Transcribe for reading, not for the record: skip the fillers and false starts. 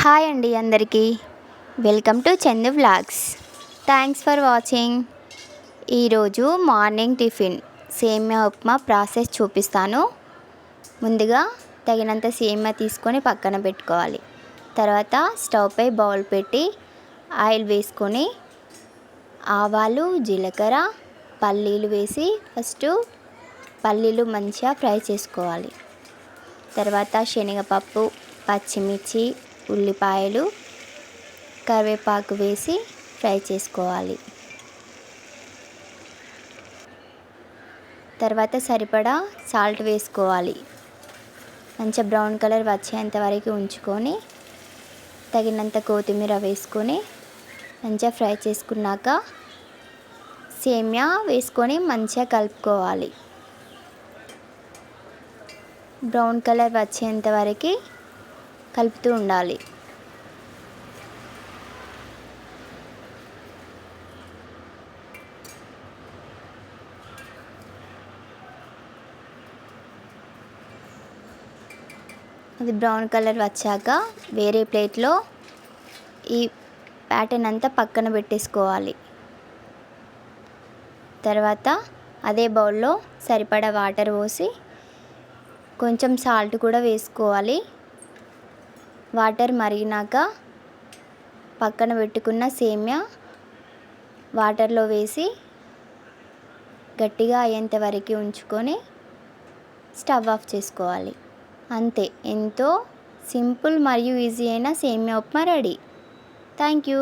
Hi అండి అందరికీ. Welcome to Chandu vlogs. Thanks for watching. ఈరోజు మార్నింగ్ టిఫిన్ సేమియా ఉప్మా ప్రాసెస్ చూపిస్తాను. ముందుగా తగినంత సేమియా తీసుకొని పక్కన పెట్టుకోవాలి. తర్వాత స్టవ్ పై బౌల్ పెట్టి ఆయిల్ వేసుకొని ఆవాలు, జీలకర్ర, పల్లీలు వేసి ఫస్ట్ పల్లీలు మంచిగా ఫ్రై చేసుకోవాలి. తర్వాత శనగపప్పు, పచ్చిమిర్చి, ఉల్లిపాయలు, కరివేపాకు వేసి ఫ్రై చేసుకోవాలి. తర్వాత సరిపడా సాల్ట్ వేసుకోవాలి. మంచిగా బ్రౌన్ కలర్ వచ్చేంత వరకు ఉంచుకొని తగినంత కొత్తిమీర వేసుకొని మంచిగా ఫ్రై చేసుకున్నాక సేమియా వేసుకొని మంచిగా కలుపుకోవాలి. బ్రౌన్ కలర్ వచ్చేంత వరకు కలుపుతూ ఉండాలి. అది బ్రౌన్ కలర్ వచ్చాక వేరే ప్లేట్లో ఈ ప్యాటర్న్ అంతా పక్కన పెట్టేసుకోవాలి. తర్వాత అదే బౌల్లో సరిపడా వాటర్ పోసి కొంచెం సాల్ట్ కూడా వేసుకోవాలి. వాటర్ మరిగినాక పక్కన పెట్టుకున్న సేమియా వాటర్లో వేసి గట్టిగా అయ్యేంత వరకు ఉంచుకొని స్టవ్ ఆఫ్ చేసుకోవాలి. అంతే, ఎంతో సింపుల్ మరియు ఈజీ అయిన సేమియా ఉప్మా రెడీ. Thank you.